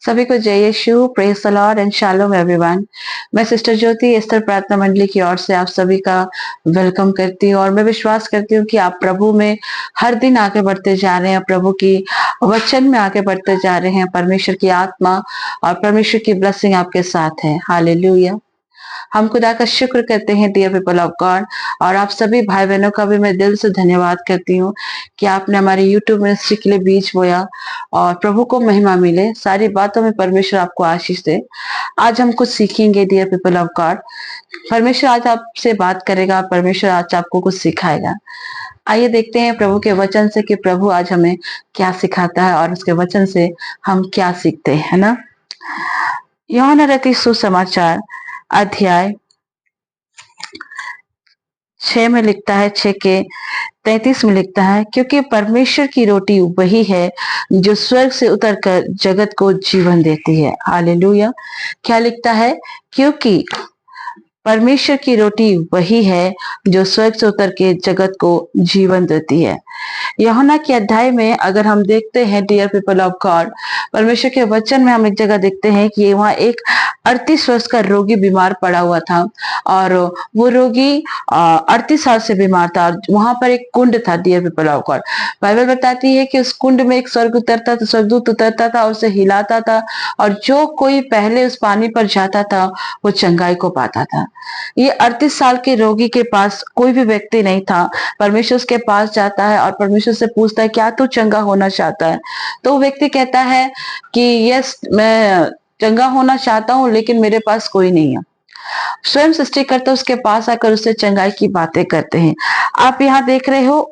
सभी को जय यीशु, praise the lord and shalom everyone. मैं सिस्टर ज्योति स्तर प्रार्थना मंडली की ओर से आप सभी का वेलकम करती हूँ और मैं विश्वास करती हूँ कि आप प्रभु में हर दिन आगे बढ़ते जा रहे हैं, प्रभु की वचन में आगे बढ़ते जा रहे हैं। परमेश्वर की आत्मा और परमेश्वर की ब्लेसिंग आपके साथ है। हालेलुया। हम खुदा का शुक्र करते हैं डियर पीपल ऑफ गॉड, और आप सभी भाई बहनों का भी मैं दिल से धन्यवाद करती हूँ कि आपने हमारे यूट्यूब मिनिस्ट्री के लिए बीज बोया और प्रभु को महिमा मिले, सारी बातों में परमेश्वर आपको आशीष दे। आज हम कुछ सीखेंगे डियर पीपल ऑफ गॉड। परमेश्वर आज आपसे बात करेगा, परमेश्वर आज आपको कुछ सिखाएगा। आइए देखते हैं प्रभु के वचन से कि प्रभु आज हमें क्या सिखाता है और उसके वचन से हम क्या सीखते हैं, है ना। यूहन्ना रचित सुसमाचार अध्याय 6 में लिखता है, 6 के 33 में लिखता है, क्योंकि परमेश्वर की रोटी वही है जो स्वर्ग से उतरकर जगत को जीवन देती है। हालेलुया। क्या लिखता है? क्योंकि परमेश्वर की रोटी वही है जो स्वर्ग से उतर के जगत को जीवन देती है। यूहन्ना के अध्याय में अगर हम देखते हैं डियर पीपल ऑफ गॉड, परमेश्वर के वचन में हम एक जगह देखते हैं कि वहां एक 38 वर्ष का रोगी बीमार पड़ा हुआ था और वो रोगी 38 साल से बीमार था। वहां पर एक कुंड था dear people of God. Bible बताती है कि उस कुंड में एक स्वर्ग उतरता था, स्वर्गदूत उतरता था और उसे हिलाता था, और जो कोई पहले उस पानी पर जाता था वो चंगाई को पाता था। ये 38 साल के रोगी के पास कोई भी व्यक्ति नहीं था। परमेश्वर उसके पास जाता है और परमेश्वर से पूछता है, क्या तू चंगा होना चाहता है? तो वो व्यक्ति कहता है कि यस, मैं चंगा होना चाहता हूं, लेकिन मेरे पास कोई नहीं है। स्वयं सृष्टिकर्ता उसके पास आकर उससे चंगाई की बातें करते हैं। आप यहाँ देख रहे हो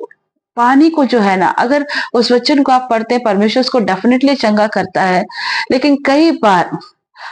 पानी को जो है ना, अगर उस वचन को आप पढ़ते हैं, परमेश्वर उसको डेफिनेटली चंगा करता है, लेकिन कई बार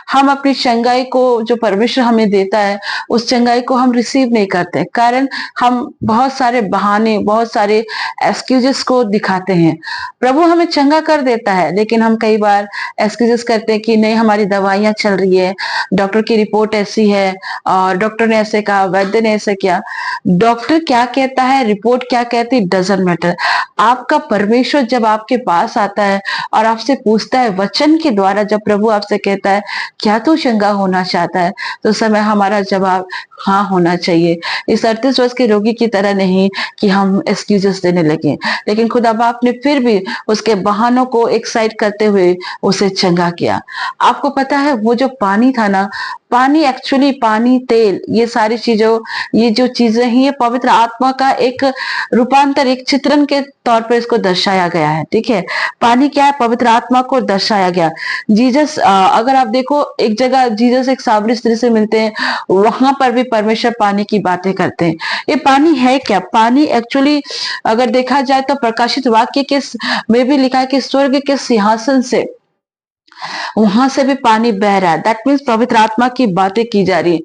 हम अपनी चंगाई को जो परमेश्वर हमें देता है उस चंगाई को हम रिसीव नहीं करते, कारण हम बहुत सारे बहाने, बहुत सारे एक्सक्यूजेस को दिखाते हैं। प्रभु हमें चंगा कर देता है, लेकिन हम कई बार एक्सक्यूजेस करते हैं कि नहीं, हमारी दवाइयां चल रही है, डॉक्टर की रिपोर्ट ऐसी है और डॉक्टर ने ऐसे कहा, वैद्य ने ऐसे किया। डॉक्टर क्या कहता है, रिपोर्ट क्या कहती, डजंट मैटर। आपका परमेश्वर जब आपके पास आता है और आपसे पूछता है वचन के द्वारा, जब प्रभु आपसे कहता है क्या तू चंगा होना चाहता है, तो समय हमारा जवाब हाँ होना चाहिए। इस 38 वर्ष के रोगी की तरह नहीं कि हम एक्सक्यूजेस देने लगे, लेकिन खुदा बाप ने फिर भी उसके बहानों को एक साइड करते हुए उसे चंगा किया। आपको पता है वो जो पानी था ना, पानी एक्चुअली, पानी, तेल, ये सारी चीजों, ये जो चीजें हैं, ये पवित्र आत्मा का एक रूपांतर, एक चित्रण के तौर पर इसको दर्शाया गया है। ठीक है, पानी क्या है? पवित्र आत्मा को दर्शाया गया। जीसस, अगर आप देखो एक जगह जीसस एक सावरी स्त्री से मिलते हैं, वहां पर भी परमेश्वर पानी की बातें करते हैं। ये पानी है क्या? पानी एक्चुअली अगर देखा जाए तो प्रकाशित वाक्य के में भी लिखा है कि स्वर्ग के सिंहासन से वहां से भी पानी बह रहा है। दैट मीन्स पवित्र आत्मा की बातें की जा रही है।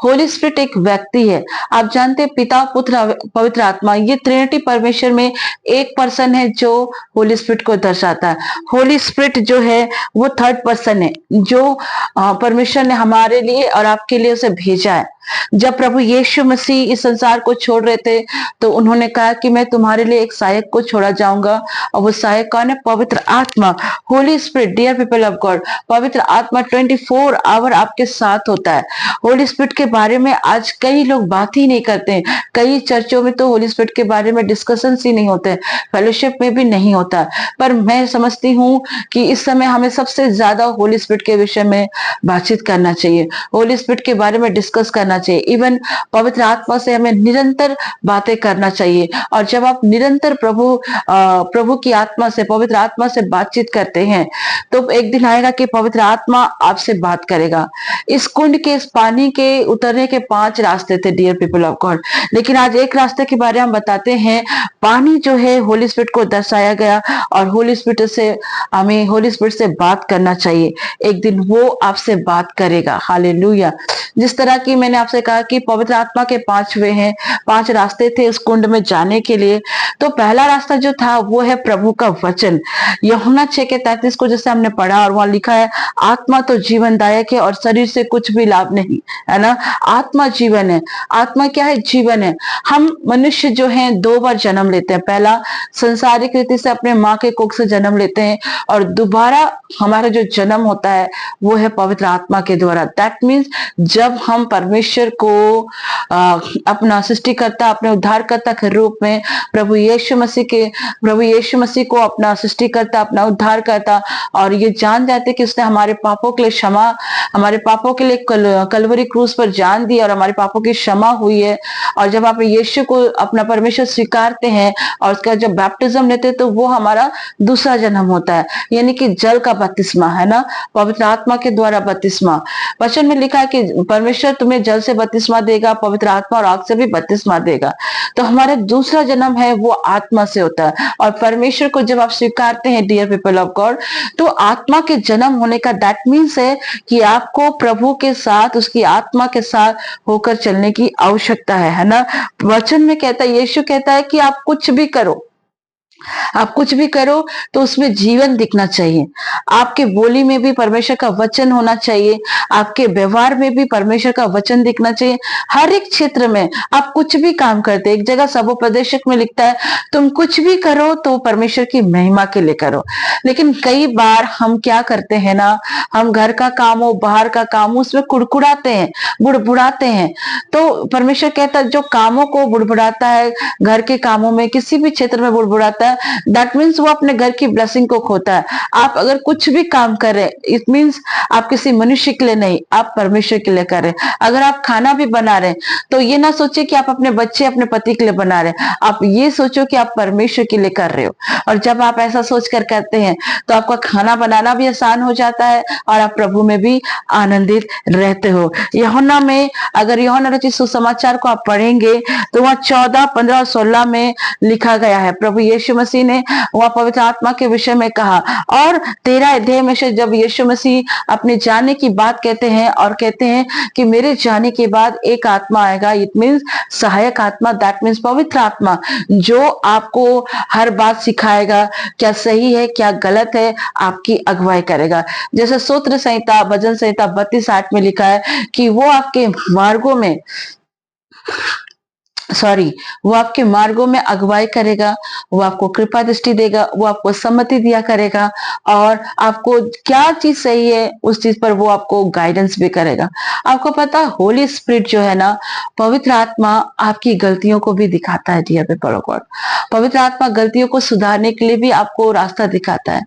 होली स्पिरिट एक व्यक्ति है। आप जानते हैं पिता, पुत्र, पवित्र आत्मा, ये ट्रिनिटी परमेश्वर में एक पर्सन है जो होली स्पिरिट को दर्शाता है। होली स्पिरिट जो है वो थर्ड पर्सन है, जो परमेश्वर ने हमारे लिए और आपके लिए उसे भेजा है। जब प्रभु यीशु मसीह इस संसार को छोड़ रहे थे तो उन्होंने कहा कि मैं तुम्हारे लिए एक सहायक को छोड़ा जाऊंगा, और वो सहायक कौन है? पवित्र आत्मा, holy spirit. Dear people of God, पवित्र आत्मा 24 आवर आपके साथ होता है। होली स्पिरिट के बारे में आज कई लोग बात ही नहीं करते हैं। कई चर्चों में तो होली स्पिरिट के बारे में डिस्कशन ही नहीं होते, फेलोशिप में भी नहीं होता। पर मैं समझती हूँ कि इस समय हमें सबसे ज्यादा होली स्पिरिट के विषय में बातचीत करना चाहिए, होली स्पिरिट के बारे में डिस्कस करना चाहिए। इवन पवित्र आत्मा से हमें निरंतर बातें करना चाहिए। और जब आप निरंतर प्रभु की आत्मा से, पवित्र आत्मा से बातचीत करते हैं, तो एक दिन आएगा कि पवित्र आत्मा आपसे बात करेगा। इस कुंड के, इस पानी के उतरने के 5 रास्ते थे डियर पीपल ऑफ गॉड, लेकिन आज एक रास्ते के बारे में हम बताते हैं। पानी जो है होली स्पिरिट को दर्शाया गया, और होली स्पिरिट से हमें, होली स्पिरिट से बात करना चाहिए। एक दिन वो आपसे बात करेगा। हालेलुया। जिस तरह की मैंने आपसे कहा कि पवित्र आत्मा के 5 वे हैं, 5 रास्ते थे उस कुंड में जाने के लिए। तो पहला रास्ता जो था वो है प्रभु का वचन। यूहन्ना 6:33 को जैसे हमने पढ़ा, और वहां लिखा है आत्मा तो जीवनदायक है और शरीर से कुछ भी लाभ नहीं, है ना। आत्मा जीवन है। आत्मा क्या है? जीवन है। हम मनुष्य जो हैं 2 बार जन्म लेते हैं। पहला संसारिक रीति से अपने माँ के कोख से जन्म लेते हैं, और दोबारा हमारा जो जन्म होता है वो है पवित्र आत्मा के द्वारा। दैट मीन्स जब हम परमेश्वर को अपना सृष्टिकर्ता, अपने उद्धारकर्ता के रूप में प्रभु यीशु मसीह को अपना सृष्टिकर्ता, अपना उद्धारकर्ता, और ये जान जाते कि उसने हमारे पापों के लिए क्षमा, हमारे पापों के लिए कलवरी क्रूस पर जान दी और हमारे पापों की क्षमा हुई है। और जब आप यीशु को अपना परमेश्वर स्वीकारते हैं और उसका जब बैप्टिज्म लेते हैं तो वो हमारा दूसरा जन्म होता है, यानी कि जल का बपतिस्मा, है ना, पवित्र आत्मा के द्वारा बपतिस्मा। वचन में लिखा है कि परमेश्वर तुम्हें जल से बपतिस्मा देगा, पवित्र आत्मा और आग से भी बपतिस्मा देगा। तो हमारा दूसरा जन्म है वो आत्मा से होता है। और परमेश्वर को जब आप स्वीकारते हैं डियर पीपल ऑफ गॉड, तो आत्मा के जन्म होने का दैट मीन्स है कि आपको प्रभु के साथ, उसकी आत्मा के साथ होकर चलने की आवश्यकता है ना। वचन में कहता है, यीशु कहता है कि आप कुछ भी करो, आप कुछ भी करो तो उसमें जीवन दिखना चाहिए। आपके बोली में भी परमेश्वर का वचन होना चाहिए, आपके व्यवहार में भी परमेश्वर का वचन दिखना चाहिए। हर एक क्षेत्र में आप कुछ भी काम करते, एक जगह सबोपदेशक में लिखता है तुम कुछ भी करो तो परमेश्वर की महिमा के लिए करो। लेकिन कई बार हम क्या करते हैं ना, हम घर का काम हो, बाहर का काम हो, उसमें कुड़कुड़ाते हैं, बुड़बुड़ाते हैं। तो परमेश्वर कहता है जो कामों को बुड़बुड़ाता है, घर के कामों में किसी भी क्षेत्र में बुड़बुड़ाता है, दैट मीन्स वो अपने घर की ब्लेसिंग को खोता है। आप अगर कुछ भी काम कर रहे हैं, इट मीन्स आप किसी मनुष्य के लिए नहीं, आप परमेश्वर के लिए कर रहे हैं। अगर आप खाना भी बना रहे हैं तो ये ना सोचे कि आप अपने बच्चे, अपने पति के लिए बना रहे हैं, आप ये सोचो कि आप परमेश्वर के लिए कर रहे हो। और जब आप ऐसा सोचकर करते हैं तो आपका खाना बनाना भी आसान हो जाता है और आप प्रभु में भी आनंदित रहते हो। यूहन्ना में, अगर यूहन्ना रचित सुसमाचार को आप पढ़ेंगे तो वहां 14, 15 और 16 में लिखा गया है, प्रभु यीशु मसीह ने वह पवित्र आत्मा के विषय में कहा। और 13 अध्याय में से जब यीशु मसीह अपने जाने की बात कहते हैं और कहते हैं कि मेरे जाने के बाद एक आत्मा आएगा, इट मीन्स सहायक आत्मा, दैट मीन्स पवित्र आत्मा, जो आपको हर बात सिखाएगा, क्या सही है क्या गलत है, आपकी अगुवाई करेगा। जैसे सूत्र संहिता, भजन संहिता 32:8 में लिखा है कि वो आपके मार्गों में वो आपके मार्गों में अगुवाई करेगा, वो आपको कृपा दृष्टि देगा, वो आपको सम्मति दिया करेगा, और आपको क्या चीज सही है उस चीज पर वो आपको गाइडेंस भी करेगा। आपको पता, होली स्पिरिट जो है ना, पवित्र आत्मा आपकी गलतियों को भी दिखाता है डियर पीपल ऑफ गॉड। पवित्र आत्मा गलतियों को सुधारने के लिए भी आपको रास्ता दिखाता है।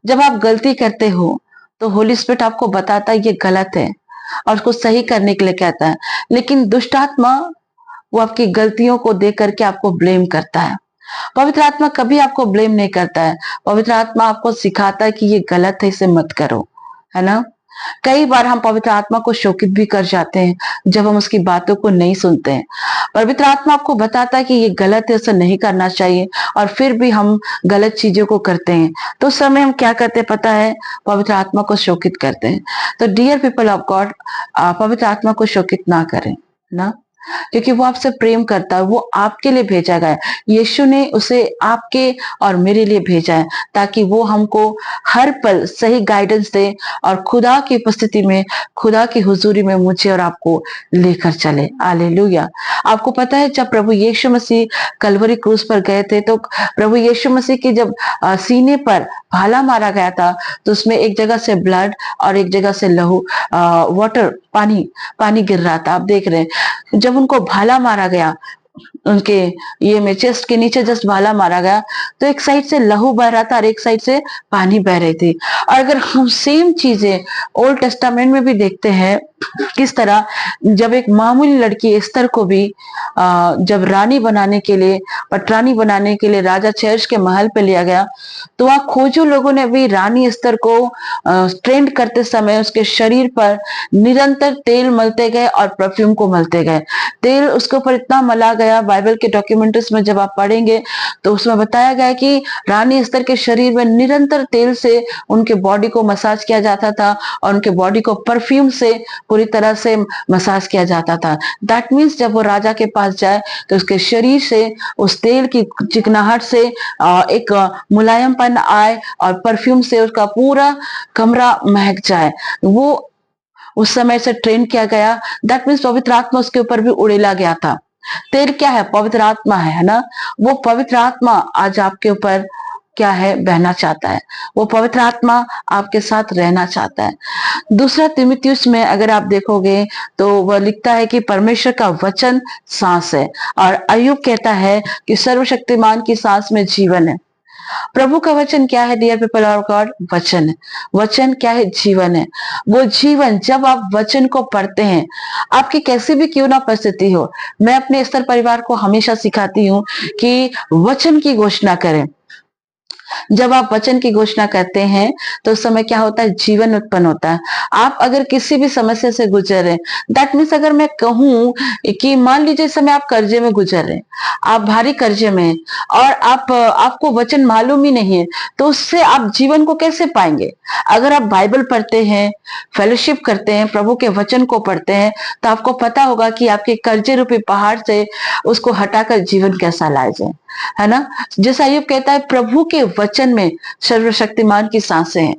जब आप गलती करते हो तो होली स्पिरिट आपको बताता है ये गलत है और उसको सही करने के लिए कहता है। लेकिन दुष्ट आत्मा वो आपकी गलतियों को देख करके आपको ब्लेम करता है। पवित्र आत्मा कभी आपको ब्लेम नहीं करता है। पवित्र आत्मा आपको सिखाता है कि ये गलत है, इसे मत करो, है ना। कई बार हम पवित्र आत्मा को शोकित भी कर जाते हैं जब हम उसकी बातों को नहीं सुनते हैं। पवित्र आत्मा आपको बताता है कि ये गलत है, उसे नहीं करना चाहिए, और फिर भी हम गलत चीजों को करते हैं। तो उस समय हम क्या करते हैं पता है? पवित्र आत्मा को शोकित करते हैं। तो डियर पीपल ऑफ गॉड, पवित्र आत्मा को शोकित ना करें ना, क्योंकि वो आपसे प्रेम करता है, वो आपके लिए भेजा गया है। यीशु ने उसे आपके और मेरे लिए भेजा है ताकि वो हमको हर पल सही गाइडेंस दे और खुदा की उपस्थिति में, खुदा की हुजूरी में मुझे और आपको लेकर चले। हालेलुया। आपको पता है जब प्रभु यीशु मसीह कलवरी क्रूस पर गए थे तो प्रभु यीशु मसीह की जब सीने पर भाला मारा गया था तो उसमें एक जगह से ब्लड और एक जगह से लहू, वाटर, पानी गिर रहा था। आप देख रहे हैं जब उनको भाला मारा गया, उनके ये में चेस्ट के नीचे जस्ट भाला मारा गया, तो एक साइड से लहू बह रहा था और एक साइड से पानी बह रही थी। और अगर हम सेम चीजें ओल्ड टेस्टामेंट में भी देखते हैं, किस तरह जब एक मामूली लड़की एस्तर को भी जब रानी बनाने के लिए, पटरानी बनाने के लिए राजा चेर्स के महल पे लिया गया, तो वहां खोजो लोगों ने भी रानी एस्तर को ट्रेंड करते समय उसके शरीर पर निरंतर तेल मलते गए और परफ्यूम को मलते गए। तेल उसके ऊपर इतना मला गया, बाइबल के डॉक्यूमेंट्रीज में जब आप पढ़ेंगे तो उसमें बताया गया कि रानी एस्तर के शरीर में निरंतर तेल से उनके बॉडी को मसाज किया जाता था और उनके बॉडी को परफ्यूम से पूरी तरह से मसाज किया जाता था। दैट मीन्स जब वो राजा के पास जाए तो उसके शरीर से उस तेल की चिकनाहट से एक मुलायमपन आए और परफ्यूम से उसका पूरा कमरा महक जाए। वो उस समय से ट्रेन किया गया। दैट मीन्स पवित्र आत्मा उसके ऊपर भी उड़ेला गया था। तेल क्या है? पवित्र आत्मा है ना। वो पवित्र आत्मा आज आपके ऊपर क्या है? बहना चाहता है। वो पवित्र आत्मा आपके साथ रहना चाहता है। दूसरा तीमुथियुस में अगर आप देखोगे तो वह लिखता है कि परमेश्वर का वचन सांस है, और अय्यूब कहता है कि सर्वशक्तिमान की सांस में जीवन है। प्रभु का वचन क्या है डियर पीपल ऑफ गॉड? वचन है। वचन क्या है? जीवन है। वो जीवन जब आप वचन को पढ़ते हैं, आपकी कैसी भी क्यों ना परिस्थिति हो, मैं अपने स्तर परिवार को हमेशा सिखाती हूँ कि वचन की घोषणा करें। जब आप वचन की घोषणा करते हैं तो उस समय क्या होता है? जीवन उत्पन्न होता है। आप अगर किसी भी समस्या से गुजर रहे, दैट मीन्स अगर मैं कहूं कि मान लीजिए इस समय आप कर्जे में गुजर रहे, आप भारी कर्जे में हैं और आपको वचन मालूम ही नहीं है, तो उससे आप जीवन को कैसे पाएंगे? अगर आप बाइबल पढ़ते हैं, फेलोशिप करते हैं, प्रभु के वचन को पढ़ते हैं, तो आपको पता होगा कि आपके कर्जे रूपी पहाड़ से उसको हटाकर जीवन कैसा लाया जाए, है ना। जैसा अय्यूब कहता है, प्रभु के वचन में सर्वशक्तिमान की सांसें हैं।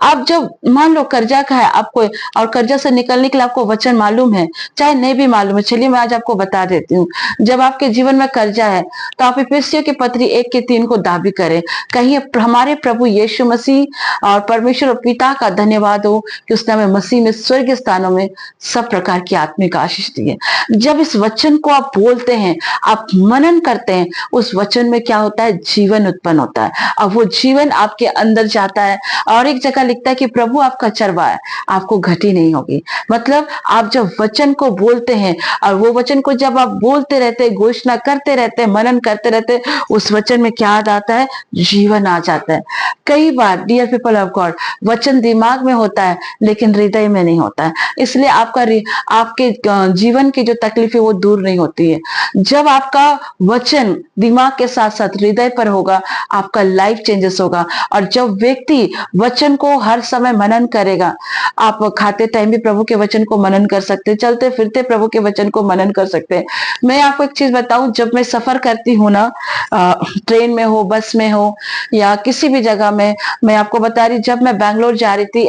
आप जब मान लो कर्जा का है आपको, और कर्जा से निकलने के लिए आपको वचन मालूम है, चाहे नहीं भी मालूम है, चलिए मैं आज आपको बता देती हूँ। जब आपके जीवन में कर्जा है तो आप इफिसियों की पत्री 1:3 को दाबी करें, कहिए हमारे प्रभु यीशु मसीह और परमेश्वर और पिता का धन्यवाद हो कि उसने हमें मसीह में स्वर्गीय स्थानों में सब प्रकार की आत्मिक आशीष दी है। जब इस वचन को आप बोलते हैं, आप मनन करते हैं, उस वचन में क्या होता है? जीवन उत्पन्न होता है। और वो जीवन आपके अंदर जाता है। और एक जगह लिखता है कि प्रभु आपका चरवाहा है, आपको घटी नहीं होगी। मतलब आप जब वचन को बोलते हैं, और वो वचन को जब आप बोलते रहते, घोषणा करते रहते, मनन करते रहते, उस वचन में क्या आता है? जीवन आ जाता है। कई बार डियर पीपल ऑफ गॉड, वचन दिमाग में होता है लेकिन हृदय में नहीं होता है, इसलिए आपके जीवन की जो तकलीफ है वो दूर नहीं होती है। जब आपका वचन दिमाग के साथ साथ हृदय पर होगा, आपका लाइफ चेंजेस होगा। और जब व्यक्ति वचन को हर समय मनन करेगा, आप खाते टाइम भी प्रभु के वचन को मनन कर सकते हैं, चलते फिरते प्रभु के वचन को मनन कर सकते हैं। मैं आपको एक चीज बताऊं, जब मैं सफर करती हूँ ना, ट्रेन में हो, बस में हो, या किसी भी जगह में, मैं आपको बता रही, जब मैं बैंगलोर जा रही थी,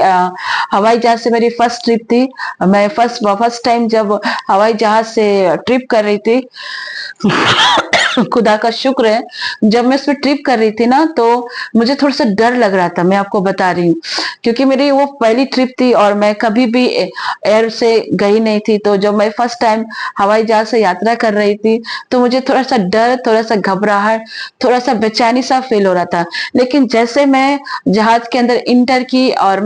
हवाई जहाज से मेरी फर्स्ट ट्रिप थी। मैं फर्स्ट टाइम जब हवाई जहाज से ट्रिप कर रही थी, खुदा का शुक्र है, जब मैं इसमें ट्रिप कर रही थी ना, तो मुझे थोड़ा सा डर लग रहा था, मैं आपको बता रही हूँ, क्योंकि मेरी वो पहली ट्रिप थी और मैं कभी भी एयर से गई नहीं थी। तो जब मैं फर्स्ट टाइम हवाई जहाज से यात्रा कर रही थी, तो मुझे थोड़ा सा डर, थोड़ा सा घबराहट, थोड़ा सा बेचैनी सा फील हो रहा था। लेकिन जैसे मैं जहाज के अंदर इंटर की और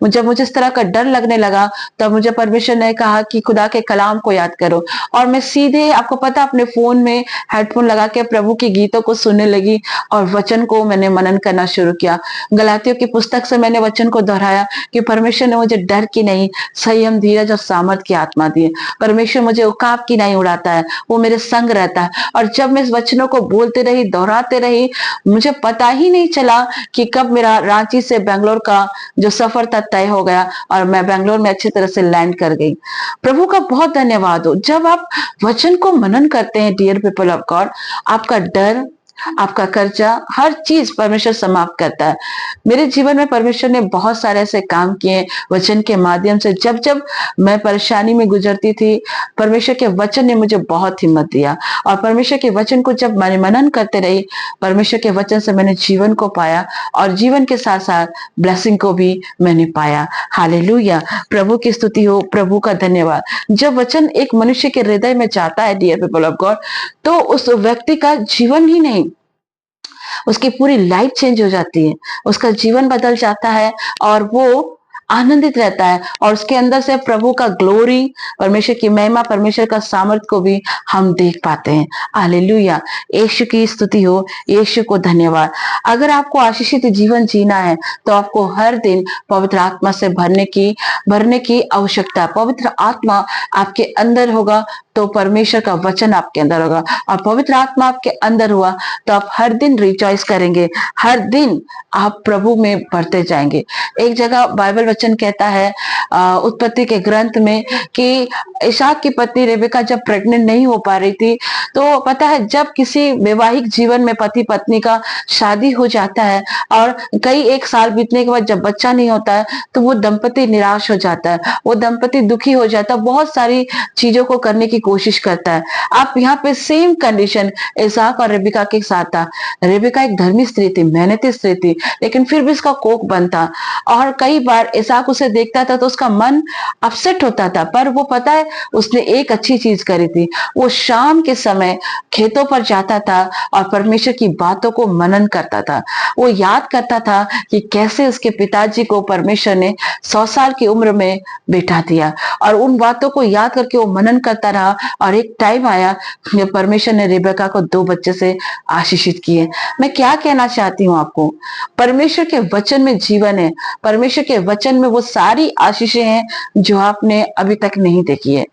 जब मुझे इस तरह का डर लगने लगा, तब मुझे परमेश्वर ने कहा कि खुदा के कलाम को याद करो, और मैं सीधे, आपको पता, अपने फोन में हेडफोन लगा के प्रभु के गीतों को सुनने लगी और वचन को मैंने मनन करना शुरू किया। गलातियों की पुस्तक से मैंने वचन को दोहराया कि परमेश्वर ने मुझे डर की नहीं, संयम, धीरज और सामर्थ की आत्मा दी है। परमेश्वर मुझे उकाब की नहीं उड़ाता है, वो मेरे संग रहता है। और जब मैं इस वचनों को बोलते रही, दोहराते रही, मुझे पता ही नहीं चला कि कब मेरा रांची से बेंगलोर का जो सफर था तय हो गया और मैं बेंगलोर में अच्छी तरह से लैंड कर गई। प्रभु का बहुत धन्यवाद हो। जब आप वचन को मनन करते हैं डियर पीपल ऑफ गॉड, आपका डर, आपका कर्जा, हर चीज परमेश्वर समाप्त करता है। मेरे जीवन में परमेश्वर ने बहुत सारे ऐसे काम किए वचन के माध्यम से। जब जब मैं परेशानी में गुजरती थी, परमेश्वर के वचन ने मुझे बहुत हिम्मत दिया, और परमेश्वर के वचन को जब मैंने मनन करते रही, परमेश्वर के वचन से मैंने जीवन को पाया, और जीवन के साथ साथ ब्लेसिंग को भी मैंने पाया। हालेलुया, प्रभु की स्तुति हो, प्रभु का धन्यवाद। जब वचन एक मनुष्य के हृदय में जाता है डियर पीपल ऑफ गॉड, तो उस व्यक्ति का जीवन ही नहीं, उसकी पूरी लाइफ चेंज हो जाती है, उसका जीवन बदल जाता है, और वो आनंदित रहता है, और उसके अंदर से प्रभु का ग्लोरी, परमेश्वर की महिमा, परमेश्वर का सामर्थ को भी हम देख पाते हैं। हालेलुया, यीशु की स्तुति हो, यीशु को धन्यवाद। अगर आपको आशीषित जीवन जीना है तो आपको हर दिन पवित्र आत्मा से भरने की आवश्यकता है। पवित्र आत्मा आपके अंदर होगा, तो परमेश्वर का वचन आपके अंदर होगा और पवित्र आत्मा आपके अंदर हुआ तो आप हर दिन रिजॉइस करेंगे, हर दिन आप प्रभु में बढ़ते जाएंगे। एक जगह बाइबल वचन कहता है उत्पत्ति के ग्रंथ में कि इसहाक की पत्नी रेबेका जब प्रेग्नेंट नहीं हो पा रही थी, तो पता है जब किसी वैवाहिक जीवन में पति पत्नी का शादी हो जाता है और कई एक साल बीतने के बाद जब बच्चा नहीं होता है तो वो दंपति निराश हो जाता है, वो दंपति दुखी हो जाता है, बहुत सारी चीजों को करने की कोशिश करता है। आप यहाँ पे सेम कंडीशन इसहाक और रेबिका के साथ था। रेबिका एक धर्मी स्त्री थी, मेहनती स्त्री थी, लेकिन फिर भी उसका कोख बंद था और कई बार इसहाक उसे देखता था तो उसका मन अपसेट होता था। पर वो पता है उसने एक अच्छी चीज करी थी, वो शाम के समय खेतों पर जाता था और परमेश्वर की बातों को मनन करता था। वो याद करता था कि कैसे उसके पिताजी को परमेश्वर ने 100 साल की उम्र में बैठा दिया और उन बातों को याद करके वो मनन करता रहा और एक टाइम आया जब परमेश्वर ने रेबेका को 2 बच्चे से आशीषित किए। मैं क्या कहना चाहती हूँ आपको, परमेश्वर के वचन में जीवन है, परमेश्वर के वचन में वो सारी आशीषें हैं जो आपने अभी तक नहीं देखी है।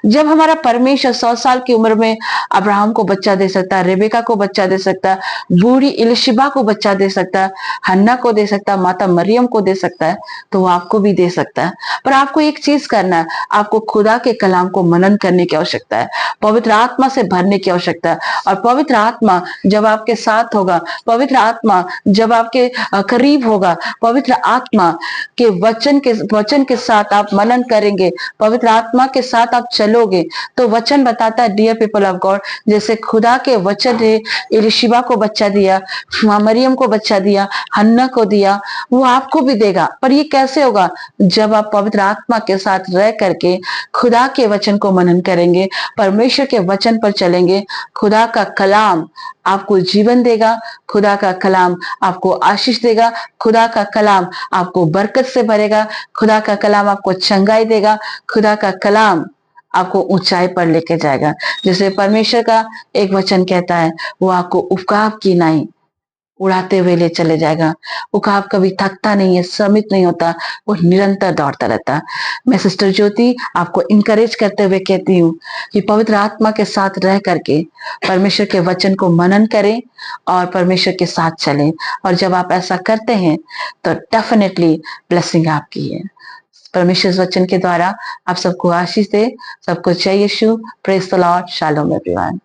जब हमारा परमेश्वर 100 साल की उम्र में अब्राहम को बच्चा दे सकता है, रेबेका को बच्चा दे सकता है, बूढ़ी इलिशिबा को बच्चा दे सकता है, हन्ना को दे सकता है, माता मरियम को दे सकता है, तो वो आपको भी दे सकता है। पर आपको एक चीज करना है, आपको खुदा के कलाम को मनन करने की आवश्यकता है, पवित्र आत्मा से भरने की आवश्यकता है। और पवित्र आत्मा जब आपके साथ होगा, पवित्र आत्मा जब आपके करीब होगा, पवित्र आत्मा के वचन के साथ आप मनन करेंगे, पवित्र आत्मा के साथ आप चलोगे, तो वचन बताता है डियर पीपल ऑफ गॉड, जैसे खुदा के वचन ने इलिशिबा को बच्चा दिया, मरियम को बच्चा दिया, हन्ना को दिया, वो आपको भी देगा। पर ये कैसे होगा? जब आप पवित्र आत्मा के साथ रह करके खुदा के वचन को मनन करेंगे, परमेश्वर के वचन पर चलेंगे। खुदा का कलाम आपको जीवन देगा, खुदा का कलाम आपको आशीष देगा, खुदा का कलाम आपको बरकत से भरेगा, खुदा का कलाम आपको चंगाई देगा, खुदा का कलाम आपको ऊंचाई पर लेके जाएगा। जैसे परमेश्वर का एक वचन कहता है, वो आपको उकाब की नाई उड़ाते हुए ले चले जाएगा। उकाब कभी थकता नहीं है, श्रमित नहीं होता, वो निरंतर दौड़ता रहता। मैं सिस्टर ज्योति आपको इंकरेज करते हुए कहती हूँ कि पवित्र आत्मा के साथ रह करके परमेश्वर के वचन को मनन करें और परमेश्वर के साथ चलें। और जब आप ऐसा करते हैं तो डेफिनेटली ब्लेसिंग आपकी है। परमेश्वर वचन के द्वारा आप सबको आशीष दे। सबको जय यीशु, praise the lord, shalom everyone.